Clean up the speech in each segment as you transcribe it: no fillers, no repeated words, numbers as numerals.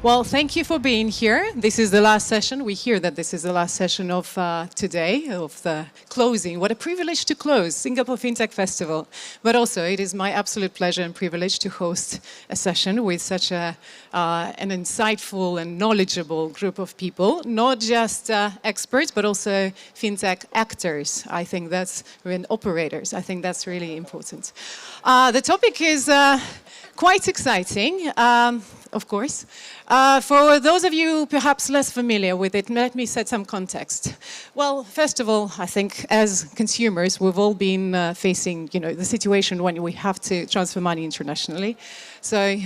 Well, thank you for being here. This is the last session. We hear that this is the last session of today, of the closing. What a privilege to close Singapore FinTech Festival. But also, it is my absolute pleasure and privilege to host a session with such an insightful and knowledgeable group of people, not just experts, but also FinTech actors. I think that's, and operators. I think that's really important. The topic is quite exciting. Of course. For those of you perhaps less familiar with it, let me set some context. Well, first of all, I think as consumers, we've all been facing, the situation when we have to transfer money internationally. So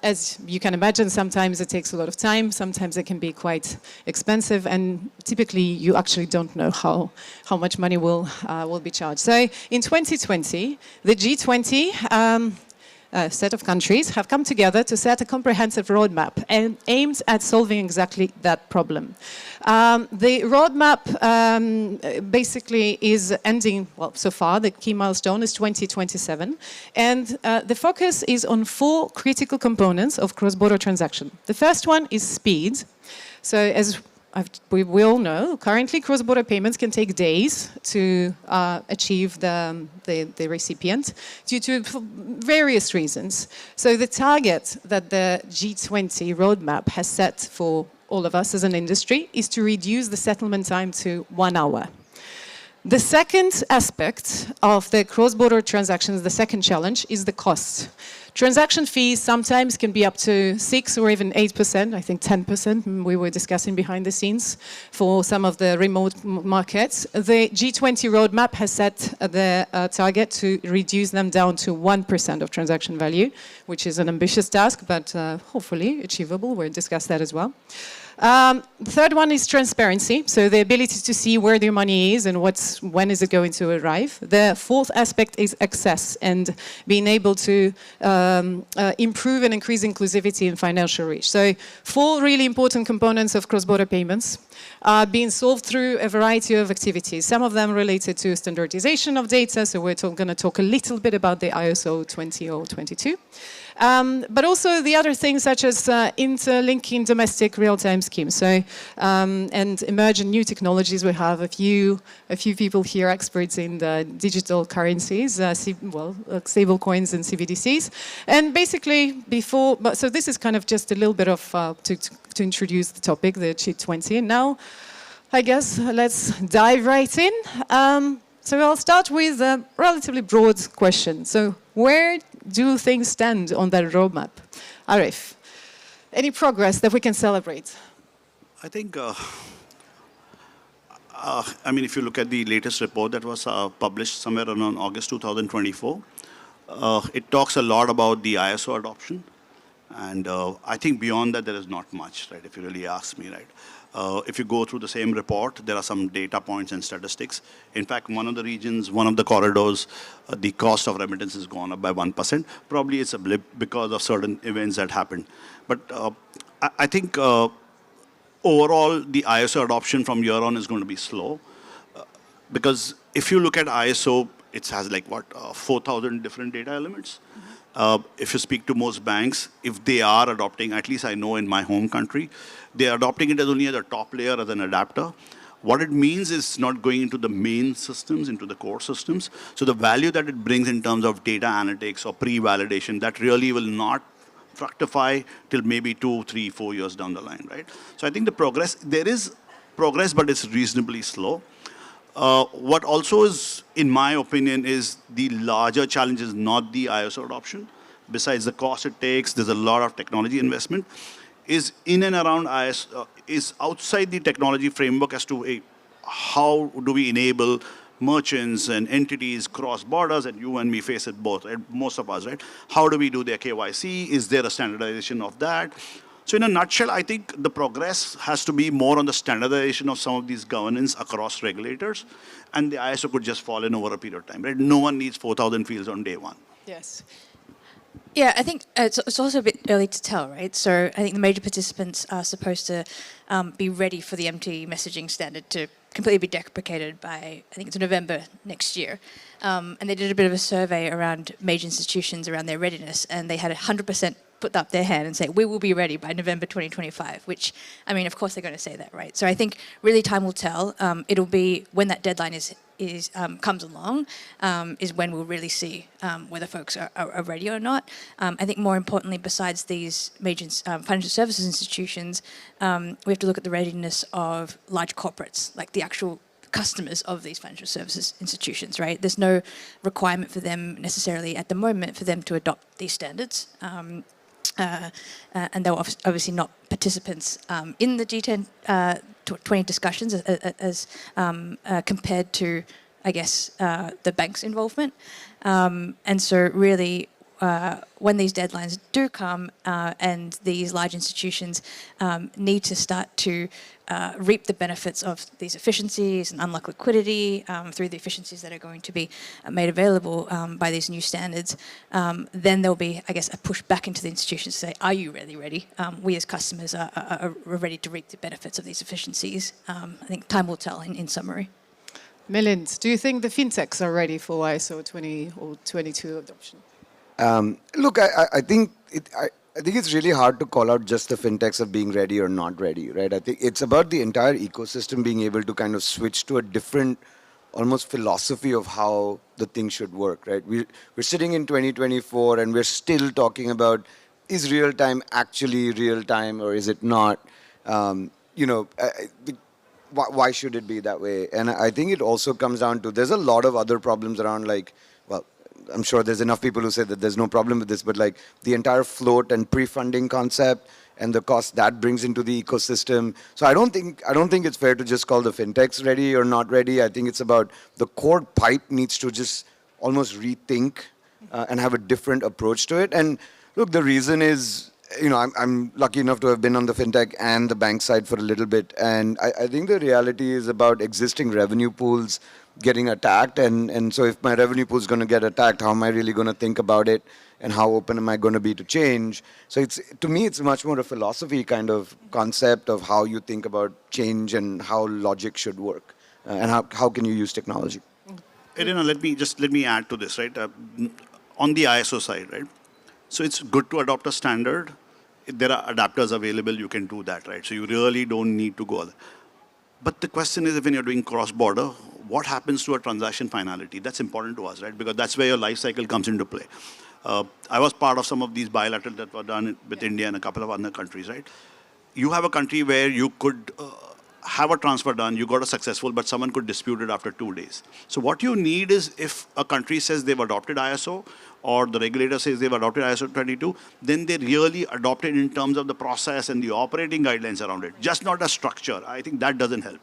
as you can imagine, sometimes it takes a lot of time, sometimes it can be quite expensive, and typically you actually don't know how much money will be charged. So in 2020, the G20 set of countries have come together to set a comprehensive roadmap and aimed at solving exactly that problem. The roadmap basically is ending, well, so far, the key milestone is 2027, and the focus is on 4 critical components of cross-border transaction. The first one is speed. So as we all know, currently cross-border payments can take days to achieve the recipient due to various reasons. So the target that the G20 roadmap has set for all of us as an industry is to reduce the settlement time to 1 hour. The second aspect of the cross-border transactions, the second challenge, is the cost. Transaction fees sometimes can be up to 6 or even 8%, I think 10%, we were discussing behind the scenes for some of the remote markets. The G20 roadmap has set the target to reduce them down to 1% of transaction value, which is an ambitious task, but hopefully achievable. We'll discuss that as well. The third one is transparency, so the ability to see where their money is and when is it going to arrive. The fourth aspect is access and being able to improve and increase inclusivity in financial reach. So 4 really important components of cross-border payments being solved through a variety of activities, some of them related to standardization of data, so we're going to talk a little bit about the ISO 20022. But also the other things such as interlinking domestic real-time schemes. So, and emerging new technologies. We have a few people here experts in the digital currencies, stable coins and CBDCs. And basically so this is kind of just a little bit of to introduce the topic, the G20. And now, I guess let's dive right in. So I'll start with a relatively broad question. So where do things stand on that roadmap? Arif, any progress that we can celebrate? I think, if you look at the latest report that was published somewhere around August 2024, it talks a lot about the ISO adoption. And I think beyond that, there is not much, right, if you really ask me, right? If you go through the same report, there are some data points and statistics. In fact, one of the regions, one of the corridors, the cost of remittance has gone up by 1%. Probably it's a blip because of certain events that happened. But I think overall, the ISO adoption from year on is going to be slow. Because if you look at ISO, it has 4,000 different data elements. If you speak to most banks, if they are adopting, at least I know in my home country, they are adopting it as only as a top layer, as an adapter. What it means is not going into the main systems, into the core systems. So the value that it brings in terms of data analytics or pre-validation, that really will not fructify till maybe 2, 3, 4 years down the line, right? So I think there is progress, but it's reasonably slow. What also is, in my opinion, is the larger challenge is not the ISO adoption. Besides the cost it takes, there's a lot of technology investment. Is in and around ISO, is outside the technology framework as to how do we enable merchants and entities cross borders, and you and me face it both, right? Most of us, right? How do we do their KYC? Is there a standardization of that? So in a nutshell, I think the progress has to be more on the standardization of some of these governance across regulators, and the ISO could just fall in over a period of time, right? No one needs 4,000 fields on day one. Yes. Yeah, I think it's also a bit early to tell, right? So I think the major participants are supposed to be ready for the MT messaging standard to completely be deprecated by, I think it's November next year. And they did a bit of a survey around major institutions around their readiness, and they had 100% put up their hand and say, we will be ready by November 2025, which, I mean, of course they're going to say that, right? So I think really time will tell. It'll be when that deadline comes along, is when we'll really see whether folks are ready or not. I think more importantly, besides these major financial services institutions, we have to look at the readiness of large corporates, like the actual customers of these financial services institutions, right? There's no requirement for them necessarily at the moment for them to adopt these standards. And they're obviously not participants in the G20 discussions as compared to, I guess, the bank's involvement. And so really, when these deadlines do come and these large institutions need to start to reap the benefits of these efficiencies and unlock liquidity through the efficiencies that are going to be made available by these new standards, then there'll be, I guess, a push back into the institutions to say, are you really ready? We as customers are ready to reap the benefits of these efficiencies. I think time will tell in summary. Milind, do you think the fintechs are ready for ISO 20 or 22 adoption? Look, I think it's really hard to call out just the fintechs of being ready or not ready, right? I think it's about the entire ecosystem being able to kind of switch to a different, almost philosophy of how the thing should work, right? We're sitting in 2024 and we're still talking about, is real time actually real time or is it not? Why should it be that way? And I think it also comes down to, there's a lot of other problems around, like, well, I'm sure there's enough people who say that there's no problem with this, but like the entire float and pre-funding concept and the cost that brings into the ecosystem. So I don't think it's fair to just call the fintechs ready or not ready. I think it's about the core pipe needs to just almost rethink and have a different approach to it. And look, the reason is, I'm lucky enough to have been on the fintech and the bank side for a little bit. And I think the reality is about existing revenue pools getting attacked. And so if my revenue pool is going to get attacked, how am I really going to think about it? And how open am I going to be to change? So to me, it's much more a philosophy kind of concept of how you think about change and how logic should work. And how can you use technology? Irina, let me add to this, right? On the ISO side, right? So it's good to adopt a standard. If there are adapters available, you can do that, right? So you really don't need to go. But the question is, if when you're doing cross-border, what happens to a transaction finality? That's important to us, right? Because that's where your life cycle comes into play. I was part of some of these bilaterals that were done with India and a couple of other countries, right? You have a country where you could have a transfer done, you got a successful, but someone could dispute it after 2 days. So what you need is, if a country says they've adopted ISO, or the regulator says they've adopted ISO 22, then they really adopt it in terms of the process and the operating guidelines around it, just not a structure. I think that doesn't help.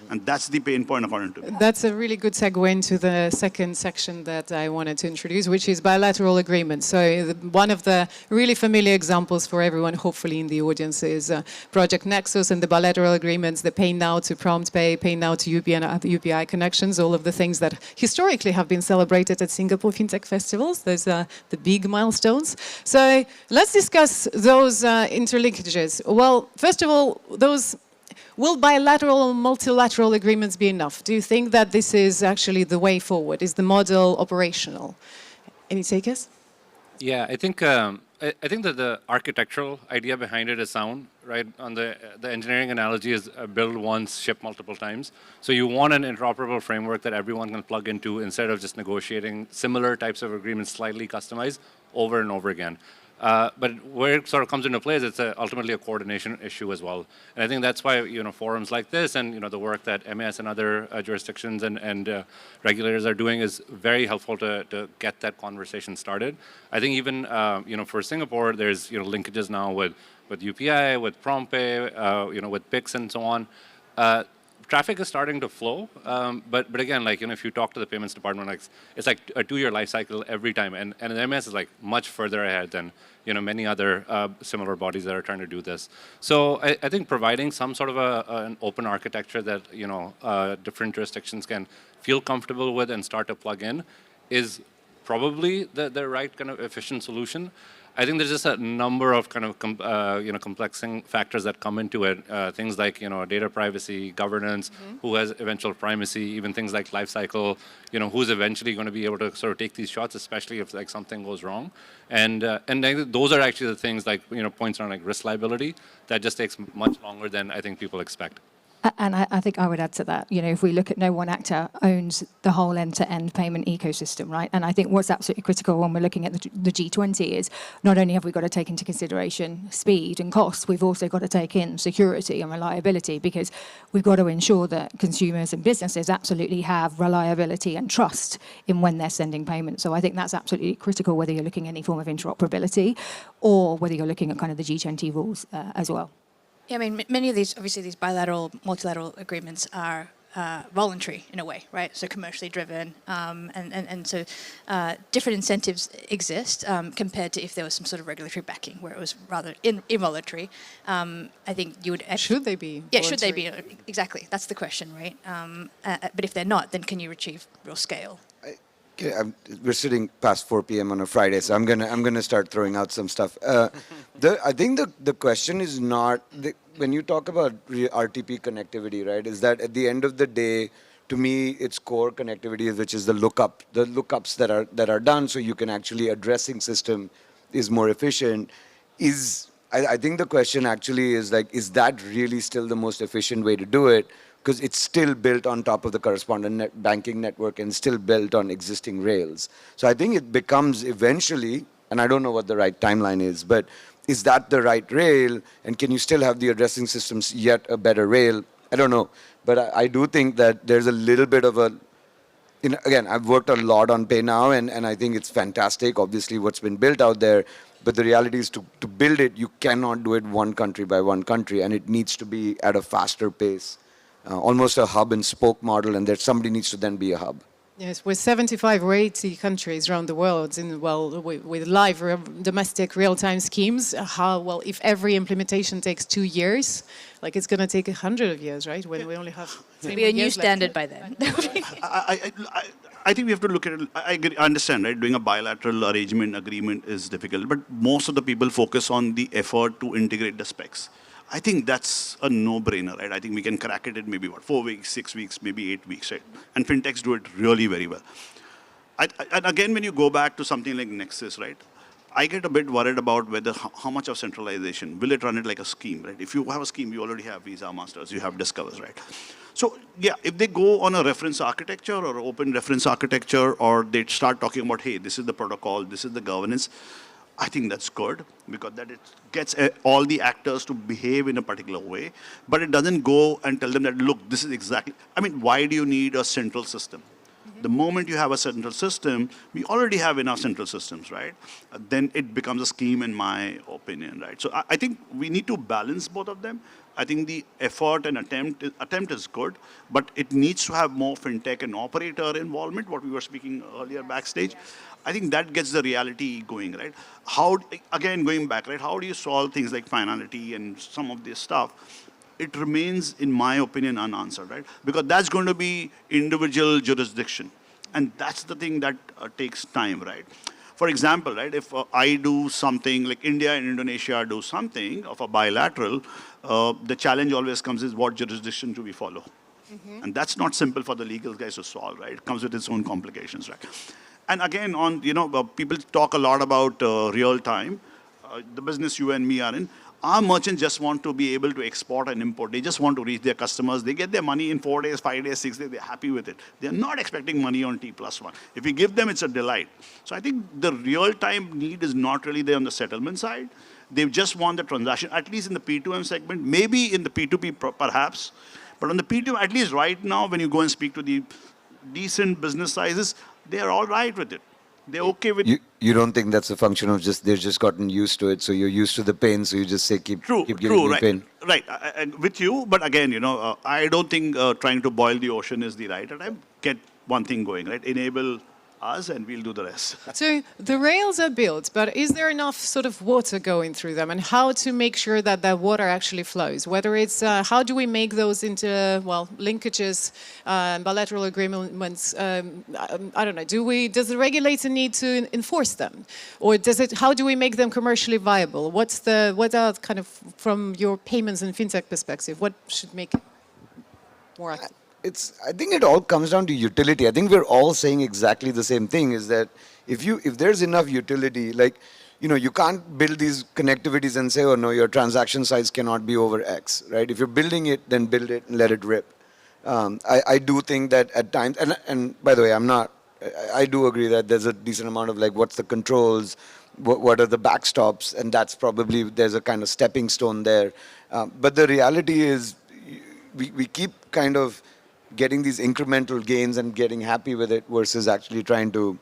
And that's the pain point according to me. That's a really good segue into the second section that I wanted to introduce, which is bilateral agreements. So one of the really familiar examples for everyone, hopefully in the audience, is Project Nexus and the bilateral agreements, the Pay Now to Prompt Pay, Pay Now to UPI and UPI connections, all of the things that historically have been celebrated at Singapore FinTech Festivals. Those are the big milestones. So let's discuss those interlinkages. Well, first of all, will bilateral or multilateral agreements be enough? Do you think that this is actually the way forward? Is the model operational? Any takers? Yeah, I think that the architectural idea behind it is sound, right? On the engineering analogy is build once, ship multiple times. So you want an interoperable framework that everyone can plug into instead of just negotiating similar types of agreements, slightly customized over and over again. But where it sort of comes into play is it's ultimately a coordination issue as well. And I think that's why forums like this and the work that MAS and other jurisdictions and regulators are doing is very helpful to get that conversation started. I think even for Singapore, there's linkages now with UPI, with PromptPay, with PIX and so on. Traffic is starting to flow, but again, if you talk to the payments department, it's like a 2-year life cycle every time, and MS is much further ahead than many other similar bodies that are trying to do this. So I think providing some sort of an open architecture that different jurisdictions can feel comfortable with and start to plug in is probably the right kind of efficient solution. I think there's just a number of kind of complexing factors that come into it. Things like data privacy, governance, who has eventual primacy, even things like life cycle. Who's eventually going to be able to sort of take these shots, especially if like something goes wrong. And those are actually the things like points around like risk liability that just takes much longer than I think people expect. And I think I would add to that, if we look at no one actor owns the whole end-to-end payment ecosystem, right? And I think what's absolutely critical when we're looking at the G20 is not only have we got to take into consideration speed and cost, we've also got to take in security and reliability, because we've got to ensure that consumers and businesses absolutely have reliability and trust in when they're sending payments. So I think that's absolutely critical, whether you're looking at any form of interoperability or whether you're looking at kind of the G20 rules as well. Yeah, I mean, many of these, obviously, these bilateral, multilateral agreements are voluntary in a way, right? So commercially driven, and so different incentives exist compared to if there was some sort of regulatory backing where it was rather involuntary. I think you would... Should they be? Yeah, should they be? Exactly, that's the question, right? But if they're not, then can you achieve real scale? We're sitting past 4 p.m. on a Friday, so I'm gonna start throwing out some stuff. I think the question is not when you talk about RTP connectivity, right? Is that at the end of the day, to me, it's core connectivity, which is the lookups that are done, so you can actually addressing system is more efficient. I think the question actually is like, is that really still the most efficient way to do it? Because it's still built on top of the correspondent banking network and still built on existing rails. So I think it becomes eventually, and I don't know what the right timeline is, but is that the right rail? And can you still have the addressing systems yet a better rail? I don't know. But I do think that there's a little bit of a, again, I've worked a lot on Pay Now, and I think it's fantastic, obviously, what's been built out there. But the reality is to build it, you cannot do it one country by one country, and it needs to be at a faster pace. Almost a hub and spoke model, and that somebody needs to then be a hub. Yes, with 75 or 80 countries around the world, with live domestic real-time schemes, if every implementation takes 2 years, like it's going to take 100 years, right? When we only have It'll be a new standard by then. I think we have to look at it. I understand, right? Doing a bilateral agreement is difficult, but most of the people focus on the effort to integrate the specs. I think that's a no-brainer, right? I think we can crack it in maybe, 4 weeks, 6 weeks, maybe 8 weeks, right? And fintechs do it really very well. And again, when you go back to something like Nexus, right? I get a bit worried about how much of centralization. Will it run it like a scheme, right? If you have a scheme, you already have Visa, Masters, you have Discovers, right? So, yeah, if they go on a reference architecture or open reference architecture, or they start talking about, hey, this is the protocol, this is the governance, I think that's good, because that it gets all the actors to behave in a particular way, but it doesn't go and tell them that, look, this is exactly, I mean, why do you need a central system? The moment you have a central system, we already have enough central systems, right? Then it becomes a scheme, in my opinion, right? So I think we need to balance both of them. I think the effort and attempt is good, but it needs to have more fintech and operator involvement, what we were speaking earlier backstage. Yes. I think that gets the reality going, right? Again, going back, right? How do you solve things like finality and some of this stuff? It remains, in my opinion, unanswered, right? Because that's going to be individual jurisdiction. And that's the thing that takes time, right? For example, right, if I do something, like India and Indonesia do something of a bilateral, the challenge always comes is what jurisdiction do we follow? Mm-hmm. And that's not simple for the legal guys to solve, right? It comes with its own complications, right? And again, people talk a lot about real time, the business you and me are in. Our merchants just want to be able to export and import. They just want to reach their customers. They get their money in 4 days, 5 days, 6 days. They're happy with it. They're not expecting money on T+1. If you give them, it's a delight. So I think the real-time need is not really there on the settlement side. They just want the transaction, at least in the P2M segment, maybe in the P2P perhaps. But on the P2M, at least right now, when you go and speak to the decent business sizes, they're all right with it. They're okay with it. You don't think that's a function of they've just gotten used to it, so you're used to the pain, so you just say keep giving me pain. Right, with you, but again, I don't think trying to boil the ocean is the right time. Get one thing going, right? Enable us, and we'll do the rest. So the rails are built, but is there enough sort of water going through them, and how to make sure that that water actually flows? Whether it's how do we make those into linkages, bilateral agreements? I don't know. Does the regulator need to enforce them, or how do we make them commercially viable? What are kind of, from your payments and fintech perspective, what should make it more active? I think it all comes down to utility. I think we're all saying exactly the same thing, is that if there's enough utility, like, you can't build these connectivities and say, oh no, your transaction size cannot be over X, right? If you're building it, then build it and let it rip. I do think that at times, and by the way, I do agree that there's a decent amount of like, what's the controls, what are the backstops, and that's probably, there's a kind of stepping stone there. But the reality is, we keep kind of getting these incremental gains and getting happy with it versus actually trying to,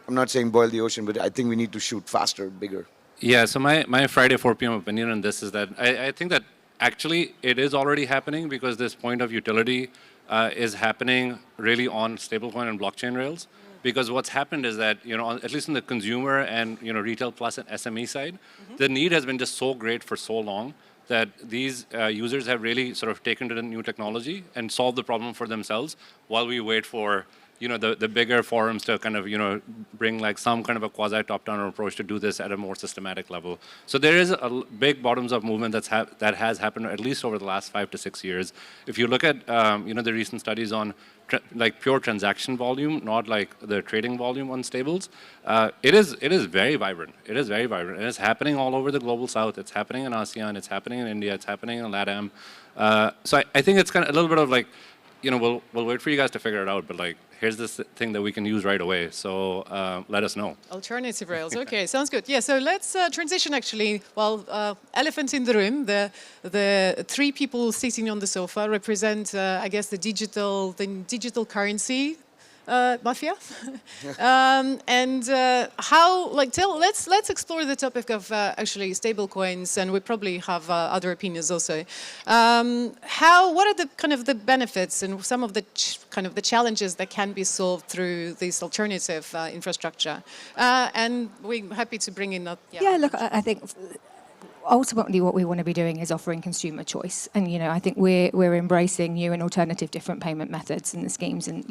I'm not saying boil the ocean, but I think we need to shoot faster, bigger. Yeah, so my Friday 4 p.m. opinion on this is that I think that actually it is already happening, because this point of utility is happening really on stablecoin and blockchain rails. Because what's happened is that, at least in the consumer and, retail plus and SME side, the need has been just so great for so long that these users have really sort of taken to the new technology and solved the problem for themselves while we wait for, the bigger forums to kind of, bring like some kind of a quasi top-down approach to do this at a more systematic level. So there is a big bottoms-up movement that has happened at least over the last 5 to 6 years. If you look at, the recent studies on like pure transaction volume, not like the trading volume on stables, it is very vibrant. It is very vibrant, and it's happening all over the global south. It's happening in ASEAN. It's happening in India. It's happening in LATAM. So I think it's kind of a little bit of like, we'll wait for you guys to figure it out, but like, here's this thing that we can use right away. So let us know. Alternative rails. Okay, sounds good. Yeah, so let's transition actually. Well, elephant in the room. The three people sitting on the sofa represent, I guess, the digital currency mafia. And how, like, let's explore the topic of actually stable coins, and we probably have other opinions also. What are the kind of the benefits and some of the kind of the challenges that can be solved through this alternative infrastructure? And we're happy to bring in. Yeah, look, I think ultimately what we want to be doing is offering consumer choice, and I think we're embracing new and alternative different payment methods and the schemes, and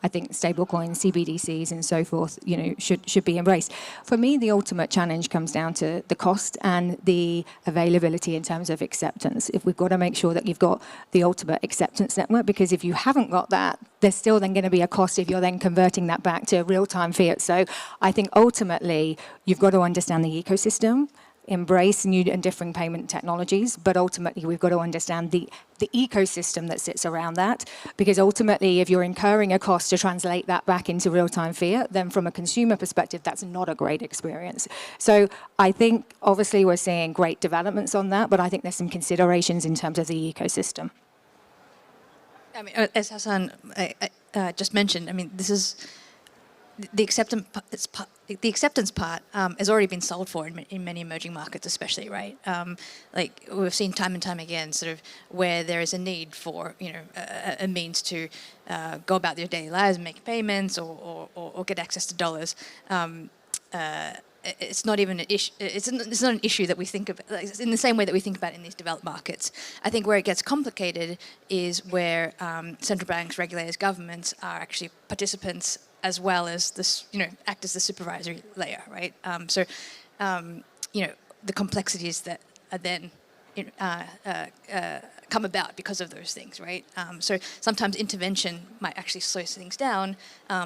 I think stablecoins, CBDCs and so forth should be embraced. For me, the ultimate challenge comes down to the cost and the availability in terms of acceptance. If we've got to make sure that you've got the ultimate acceptance network, because if you haven't got that, there's still then going to be a cost if you're then converting that back to real-time fiat. So I think ultimately you've got to understand the ecosystem, embrace new and different payment technologies, but ultimately we've got to understand the ecosystem that sits around that, because ultimately if you're incurring a cost to translate that back into real-time fiat, then from a consumer perspective, that's not a great experience. So I think obviously we're seeing great developments on that, but I think there's some considerations in terms of the ecosystem. I mean, as Hassan just mentioned, I mean, this is the acceptance part has already been solved for in many emerging markets, especially, right? Like we've seen time and time again, sort of where there is a need for a means to go about their daily lives, make payments, or get access to dollars. It's not even an issue. It's not an issue that we think of in the same way that we think about in these developed markets. I think where it gets complicated is where central banks, regulators, governments are actually participants, as well as this, act as the supervisory layer, right? The complexities that are then come about because of those things, right? So sometimes intervention might actually slow things down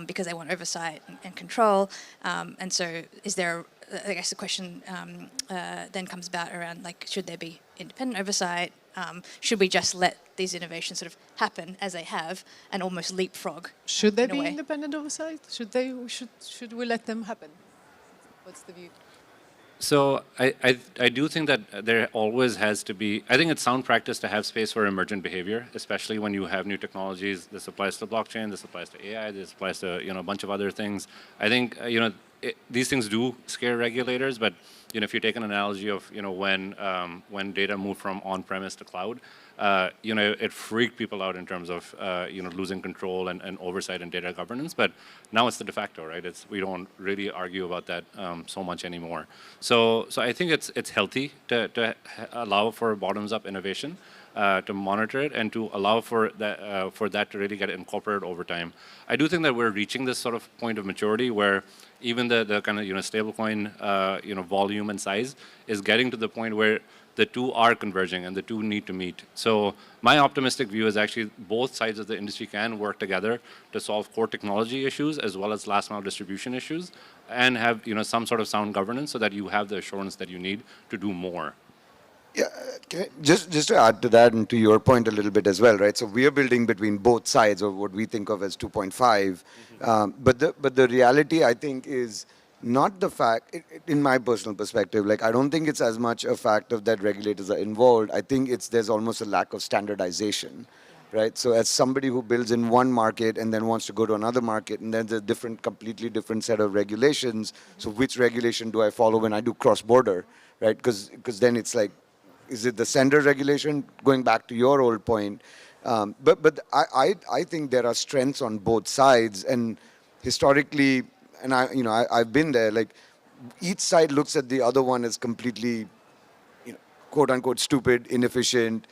because they want oversight and control. And so is there, I guess the question then comes about around, like, should there be independent oversight? Should we just let these innovations sort of happen as they have and almost leapfrog? Should there be independent oversight? Should we let them happen? What's the view? So I do think that there always has to be, I think it's sound practice to have space for emergent behavior, especially when you have new technologies. This applies to blockchain, this applies to AI, this applies to a bunch of other things. I think these things do scare regulators, but if you take an analogy of when data moved from on-premise to cloud, it freaked people out in terms of, losing control and oversight and data governance. But now it's the de facto, right? We don't really argue about that so much anymore. So I think it's healthy to allow for bottoms-up innovation, to monitor it, and to allow for that to really get incorporated over time. I do think that we're reaching this sort of point of maturity where even the kind of stablecoin volume and size is getting to the point where the two are converging and the two need to meet. So my optimistic view is actually both sides of the industry can work together to solve core technology issues as well as last mile distribution issues, and have some sort of sound governance so that you have the assurance that you need to do more. Yeah, just to add to that and to your point a little bit as well, right? So we are building between both sides of what we think of as 2.5, but the reality, I think, is not the fact, in my personal perspective, like I don't think it's as much a fact of that regulators are involved. I think there's almost a lack of standardization, right? So as somebody who builds in one market and then wants to go to another market, and then there's a completely different set of regulations. So which regulation do I follow when I do cross-border, right? Because then it's like, is it the sender regulation? Going back to your old point, but I think there are strengths on both sides, and historically, and I've been there. Like each side looks at the other one as completely, quote unquote, stupid, inefficient,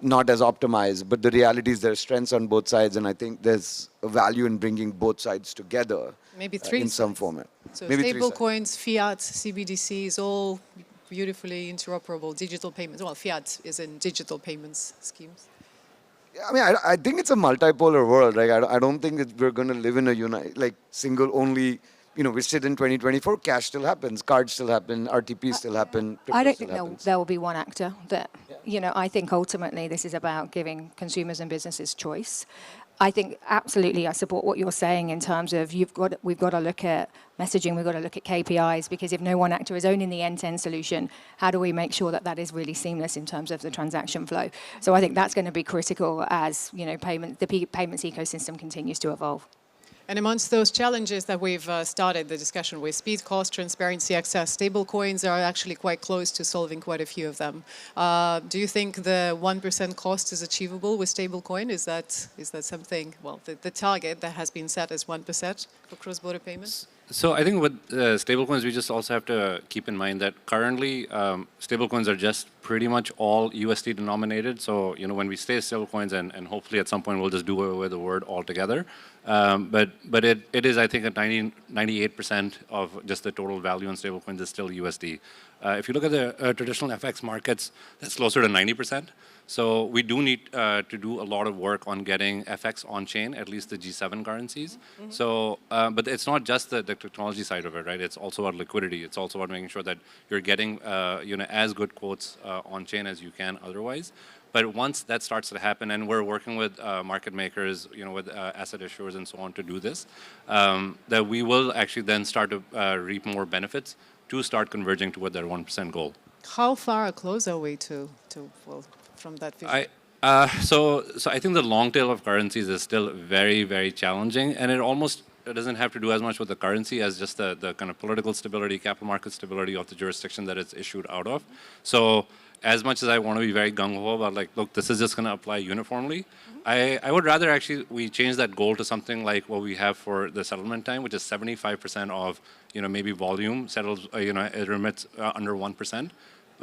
not as optimized. But the reality is there are strengths on both sides, and I think there's a value in bringing both sides together. Maybe three in some sides. format. So Maybe stable coins, fiat, CBDCs, all beautifully interoperable digital payments. Well, fiat is in digital payments schemes. I mean, I think it's a multipolar world. Like, I don't think that we're going to live in a single only. We sit in 2024. Cash still happens, cards still happen, RTP still happen. I don't think there will be one actor. I think ultimately this is about giving consumers and businesses choice. I think absolutely I support what you're saying in terms of we've got to look at messaging, we've got to look at KPIs, because if no one actor is owning the end-to-end solution, how do we make sure that that is really seamless in terms of the transaction flow? So I think that's going to be critical as the payments ecosystem continues to evolve. And amongst those challenges that we've started the discussion with, speed, cost, transparency, access, stablecoins are actually quite close to solving quite a few of them. Do you think the 1% cost is achievable with stablecoin? Is that something, well, the target that has been set as 1% for cross-border payments? So I think with stablecoins, we just also have to keep in mind that currently stablecoins are just pretty much all USD denominated. So when we say stablecoins, and hopefully at some point we'll just do away with the word altogether. But it is, I think, 98% of just the total value on stablecoins is still USD. If you look at the traditional FX markets, that's closer to 90%. So we do need to do a lot of work on getting FX on-chain, at least the G7 currencies. Mm-hmm. So, but it's not just the technology side of it, right? It's also about liquidity. It's also about making sure that you're getting as good quotes on-chain as you can otherwise. But once that starts to happen, and we're working with market makers, with asset issuers and so on to do this, that we will actually then start to reap more benefits to start converging toward that 1% goal. How far close are we to from that vision? So I think the long tail of currencies is still very, very challenging, and it doesn't have to do as much with the currency as just the kind of political stability, capital market stability of the jurisdiction that it's issued out of. So as much as I want to be very gung-ho about look, this is just going to apply uniformly, mm-hmm. I would rather actually we change that goal to something like what we have for the settlement time, which is 75% of maybe volume settles, it remits under 1%,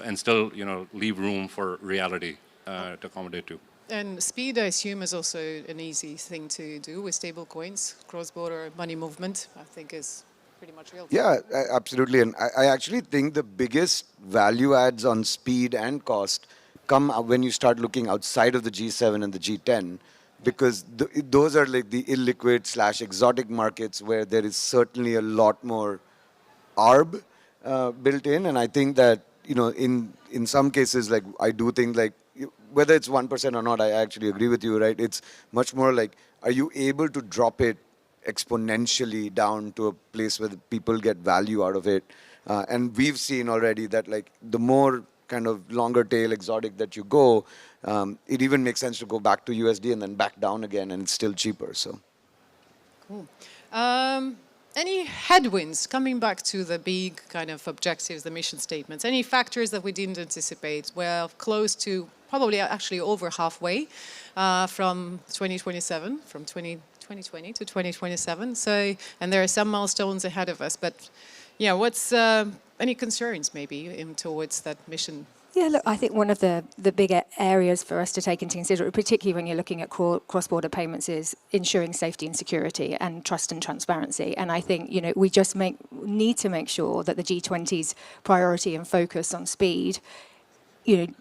and still leave room for reality to accommodate to. And speed, I assume, is also an easy thing to do with stable coins. Cross-border money movement, I think, is pretty much real. Yeah, absolutely. And I actually think the biggest value adds on speed and cost come when you start looking outside of the G7 and the G10, because those are like the illiquid / exotic markets where there is certainly a lot more ARB built in. And I think that, in some cases, I do think whether it's 1% or not, I actually agree with you, right? It's much more like, are you able to drop it exponentially down to a place where the people get value out of it? And we've seen already that the more kind of longer tail exotic that you go, it even makes sense to go back to USD and then back down again, and it's still cheaper. So, cool. Any headwinds, coming back to the big kind of objectives, the mission statements, any factors that we didn't anticipate? We're close to probably actually over halfway from 2027, from 2020 to 2027. So, and there are some milestones ahead of us. But yeah, what's any concerns maybe towards that mission? Yeah, look, I think one of the bigger areas for us to take into consideration, particularly when you're looking at cross-border payments, is ensuring safety and security and trust and transparency. And I think, we just need to make sure that the G20's priority and focus on speed,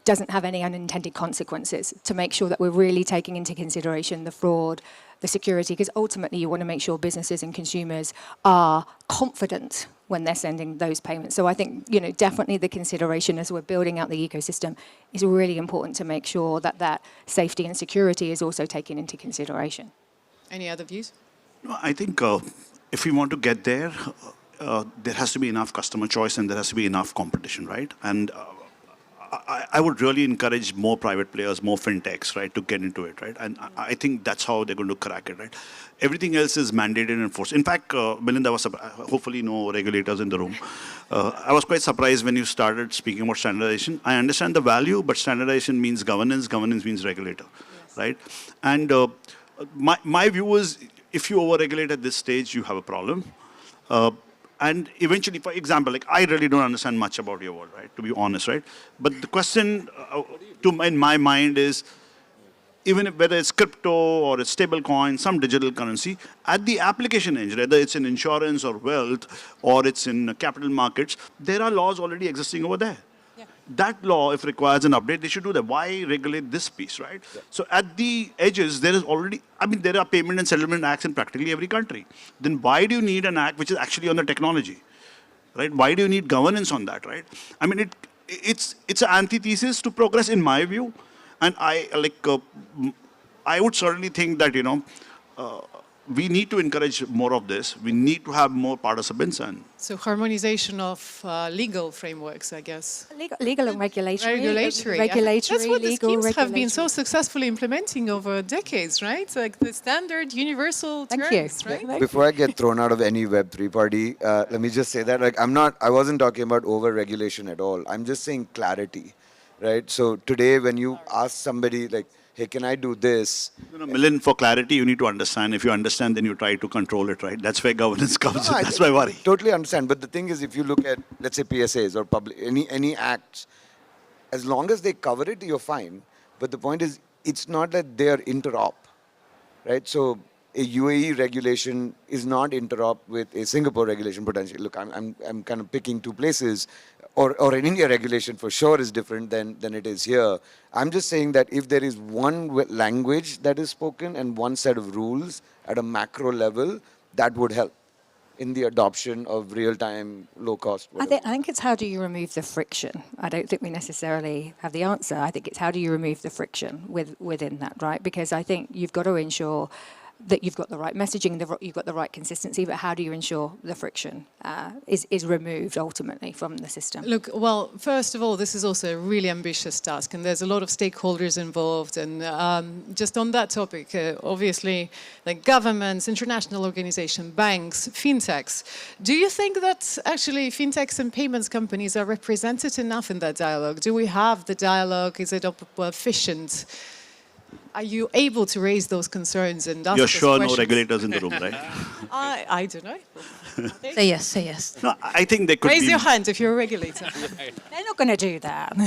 doesn't have any unintended consequences, to make sure that we're really taking into consideration the fraud, the security, because ultimately you want to make sure businesses and consumers are confident when they're sending those payments. So I think, definitely the consideration as we're building out the ecosystem is really important to make sure that safety and security is also taken into consideration. Any other views? No, I think if we want to get there, there has to be enough customer choice and there has to be enough competition, right? And I would really encourage more private players, more fintechs, right, to get into it, right? And I think that's how they're going to crack it, right? Everything else is mandated and enforced. In fact, Milind, hopefully no regulators in the room. I was quite surprised when you started speaking about standardization. I understand the value, but standardization means governance. Governance means regulator, yes. Right? And my view is, if you over-regulate at this stage, you have a problem. And eventually, for example, I really don't understand much about your world, right? To be honest, right? But the question in my mind is, even whether it's crypto or it's stable coin, some digital currency, at the application edge, whether it's in insurance or wealth or it's in capital markets, there are laws already existing over there. Yeah. That law, if requires an update, they should do that. Why regulate this piece, right? Yeah. So at the edges, there is already, there are payment and settlement acts in practically every country. Then why do you need an act which is actually on the technology, right? Why do you need governance on that, right? It's an antithesis to progress in my view. And I would certainly think that, we need to encourage more of this. We need to have more participants. So harmonization of legal frameworks, I guess. Legal and regulatory. Regulatory. That's what the schemes have been so successfully implementing over decades, right? Like the standard universal terms, right? Before I get thrown out of any Web3 party, let me just say that I wasn't talking about over-regulation at all. I'm just saying clarity, right? So today when you ask somebody hey, can I do this? Milind, for clarity, you need to understand. If you understand, then you try to control it, right? That's where governance comes in. That's my worry. Totally understand. But the thing is, if you look at, let's say, PSAs or any acts, as long as they cover it, you're fine. But the point is, it's not that they're interop, right? So a UAE regulation is not interop with a Singapore regulation potentially. Look, I'm kind of picking two places. Or an India regulation for sure is different than it is here. I'm just saying that if there is one language that is spoken and one set of rules at a macro level, that would help in the adoption of real-time, low-cost. I think it's how do you remove the friction. I don't think we necessarily have the answer. I think it's how do you remove the friction within that, right? Because I think you've got to ensure that you've got the right messaging, you've got the right consistency, but how do you ensure the friction is removed ultimately from the system? Look, well, first of all, this is also a really ambitious task, and there's a lot of stakeholders involved. And just on that topic, obviously, like governments, international organizations, banks, fintechs, do you think that actually fintechs and payments companies are represented enough in that dialogue? Do we have the dialogue? Is it efficient? Are you able to raise those concerns and ask You're those sure questions? no regulators in the room, right? I don't know. Say yes, say yes. No, I think there could Raise be... your hand if you're a regulator. They're not going to do that.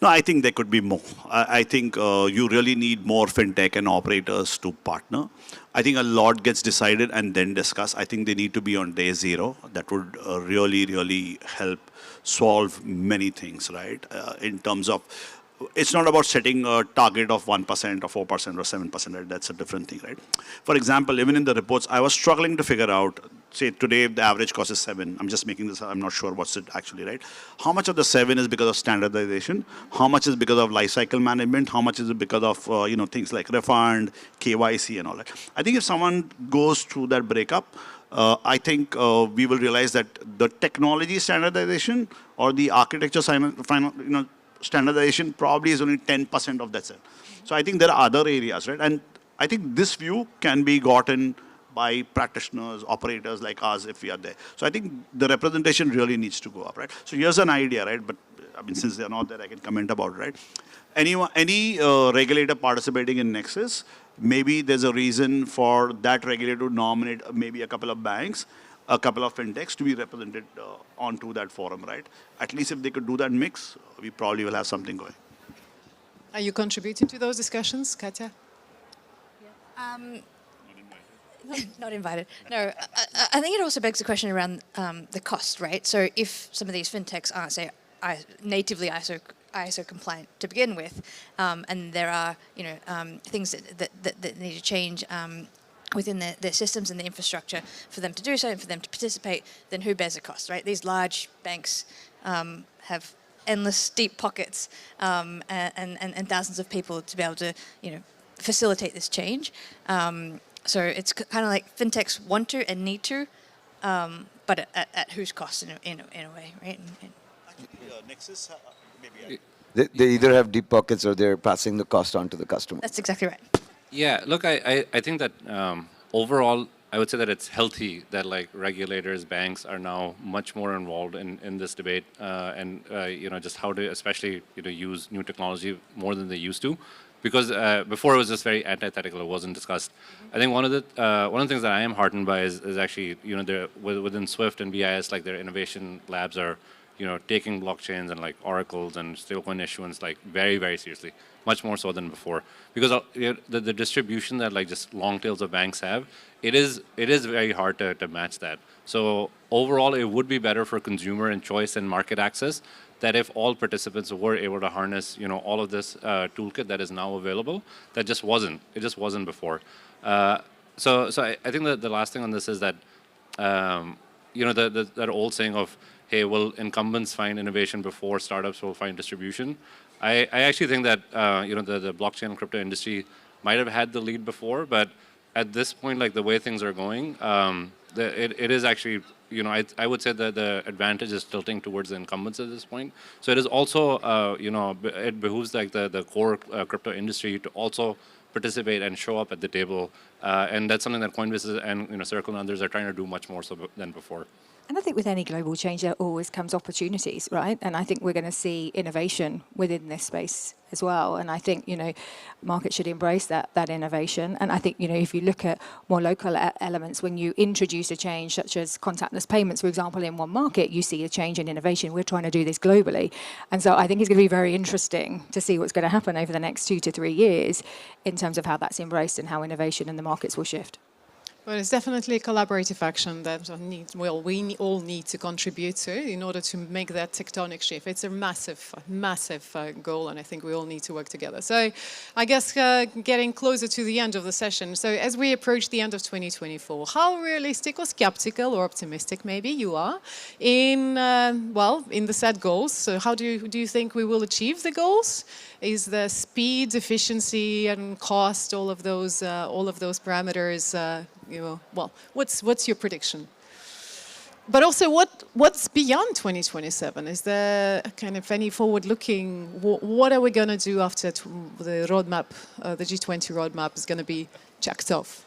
No, I think there could be more. I think you really need more fintech and operators to partner. I think a lot gets decided and then discussed. I think they need to be on day zero. That would really, really help solve many things, right? In terms of... It's not about setting a target of 1% or 4% or 7%, right? That's a different thing, right? For example, even in the reports, I was struggling to figure out, say today the average cost is 7. I'm just making this, I'm not sure what's it actually, right? How much of the 7 is because of standardization? How much is because of lifecycle management? How much is it because of, things like refund, KYC and all that? I think if someone goes through that breakup, I think we will realize that the technology standardization or the architecture standardization probably is only 10% of that set. So I think there are other areas, right? And I think this view can be gotten by practitioners, operators like us if we are there. So I think the representation really needs to go up, right? So here's an idea, right? But I mean, since they're not there, I can comment about it, right? Any regulator participating in Nexus, maybe there's a reason for that regulator to nominate maybe a couple of banks, a couple of fintechs to be represented onto that forum, right? At least if they could do that mix, we probably will have something going. Are you contributing to those discussions, Katja? Not invited. No, I think it also begs the question around the cost, right? So if some of these fintechs aren't, say, natively ISO compliant to begin with, and there are, things that need to change within their systems and the infrastructure for them to do so and for them to participate, then who bears the cost, right? These large banks have endless deep pockets and thousands of people to be able to, facilitate this change. So it's kind of like fintechs want to and need to, but at whose cost in a way, right? Nexus, maybe. They either have deep pockets or they're passing the cost on to the customer. That's exactly right. Yeah, look, I think that overall, I would say that it's healthy that like regulators, banks are now much more involved in this debate and just how to especially use new technology more than they used to, because before it was just very antithetical. It wasn't discussed. I think one of the things that I am heartened by is actually within Swift and BIS, like their innovation labs are taking blockchains and like oracles and stablecoin issuance like very, very seriously, much more so than before. Because the distribution that like just long tails of banks have, it is very hard to match that. So overall, it would be better for consumer and choice and market access that if all participants were able to harness all of this toolkit that is now available. That just wasn't. It just wasn't before. So I think that the last thing on this is that that old saying of, hey, will incumbents find innovation before startups will find distribution? I actually think that the blockchain and crypto industry might have had the lead before, but at this point, like the way things are going, it is actually, I would say that the advantage is tilting towards the incumbents at this point. So it is also, it behooves like the core crypto industry to also participate and show up at the table, and that's something that Coinbase and Circle and others are trying to do much more so than before. And I think with any global change, there always comes opportunities, right? And I think we're going to see innovation within this space as well. And I think, markets should embrace that innovation. And I think, if you look at more local elements, when you introduce a change such as contactless payments, for example, in one market, you see a change in innovation. We're trying to do this globally. And so I think it's going to be very interesting to see what's going to happen over the next 2 to 3 years in terms of how that's embraced and how innovation in the markets will shift. Well, it's definitely a collaborative action that we all need to contribute to in order to make that tectonic shift. It's a massive goal, and I think we all need to work together. So I guess getting closer to the end of the session. So as we approach the end of 2024, how realistic or skeptical or optimistic maybe you are in the set goals? So how do you think we will achieve the goals? Is the speed, efficiency, and cost, all of those parameters? What's your prediction? But also, what's beyond 2027? Is there kind of any forward-looking? What are we going to do after the roadmap? The G20 roadmap is going to be checked off.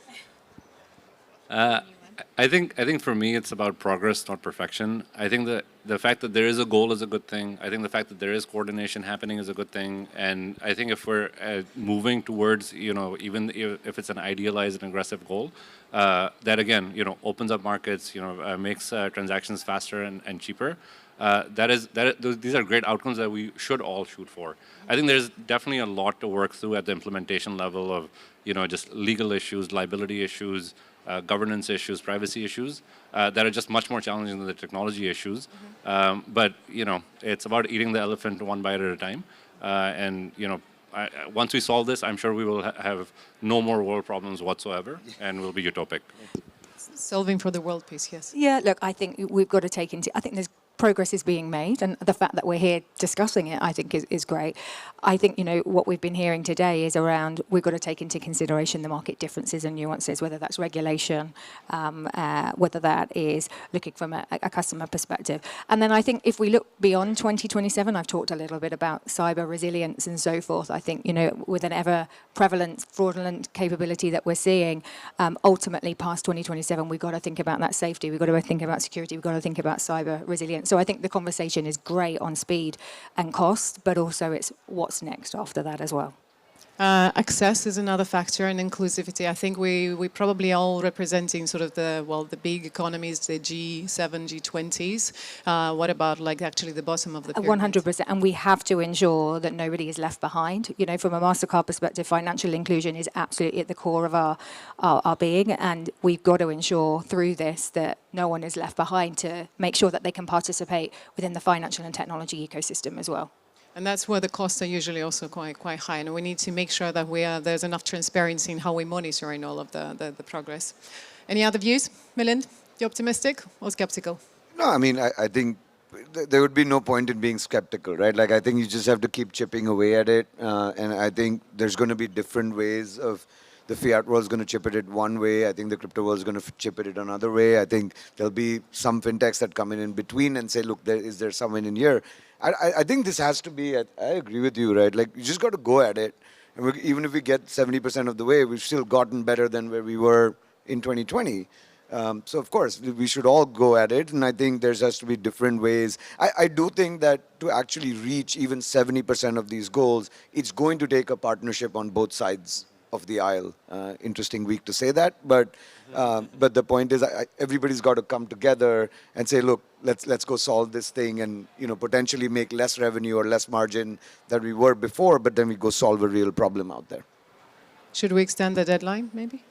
I think for me it's about progress, not perfection. I think that the fact that there is a goal is a good thing. I think the fact that there is coordination happening is a good thing. And I think if we're moving towards, even if it's an idealized and aggressive goal, that again, opens up markets, makes transactions faster and cheaper. These are great outcomes that we should all shoot for. I think there's definitely a lot to work through at the implementation level of, just legal issues, liability issues, governance issues, privacy issues that are just much more challenging than the technology issues. Mm-hmm. But it's about eating the elephant one bite at a time. Once we solve this, I'm sure we will have no more world problems whatsoever, and we'll be utopic. Solving for the world peace, yes. Yeah, look, I think we've got to take into. I think there's progress is being made, and the fact that we're here discussing it, I think, is great. I think, what we've been hearing today is around we've got to take into consideration the market differences and nuances, whether that's regulation, whether that is looking from a customer perspective. And then I think if we look beyond 2027, I've talked a little bit about cyber resilience and so forth. I think, with an ever prevalent fraudulent capability that we're seeing, ultimately past 2027, we've got to think about that safety. We've got to think about security. We've got to think about cyber resilience. So I think the conversation is great on speed and cost, but also it's what's next after that as well. Access is another factor, and inclusivity. I think we probably all representing sort of the big economies, the G7, G20s. What about like actually the bottom of the pyramid? 100%, and we have to ensure that nobody is left behind. You know, from a Mastercard perspective, financial inclusion is absolutely at the core of our being, and we've got to ensure through this that no one is left behind to make sure that they can participate within the financial and technology ecosystem as well. And that's where the costs are usually also quite high. And we need to make sure that there's enough transparency in how we monitor in all of the progress. Any other views? Milind, you optimistic or skeptical? No, I mean, I think there would be no point in being skeptical, right? Like, I think you just have to keep chipping away at it. And I think there's going to be different ways of the fiat world is going to chip at it one way. I think the crypto world is going to chip at it another way. I think there'll be some fintechs that come in between and say, look, is there someone in here? I think this has to be, I agree with you, right? Like, you just got to go at it. And even if we get 70% of the way, we've still gotten better than where we were in 2020. So, of course, we should all go at it. And I think there has to be different ways. I do think that to actually reach even 70% of these goals, it's going to take a partnership on both sides of the aisle. Interesting week to say that, but the point is, everybody's got to come together and say, look, let's go solve this thing, and potentially make less revenue or less margin than we were before, but then we go solve a real problem out there. Should we extend the deadline, maybe?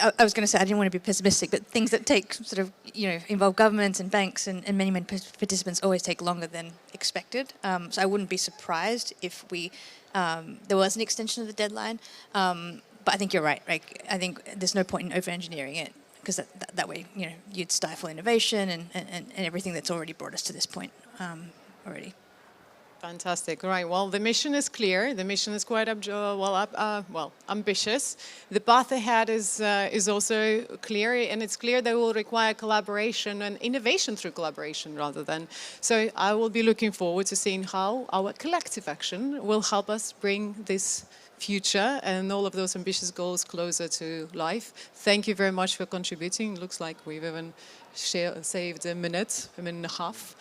I was going to say, I didn't want to be pessimistic, but things that take sort of, involve governments and banks and many participants always take longer than expected. So I wouldn't be surprised if there was an extension of the deadline. But I think you're right. Like, I think there's no point in over-engineering it, because that way, you'd stifle innovation and everything that's already brought us to this point already. Fantastic. All right. Well, the mission is clear. The mission is quite ambitious. The path ahead is also clear, and it's clear that it will require collaboration and innovation through collaboration rather than. So I will be looking forward to seeing how our collective action will help us bring this future and all of those ambitious goals closer to life. Thank you very much for contributing. Looks like we've even saved a minute and a half.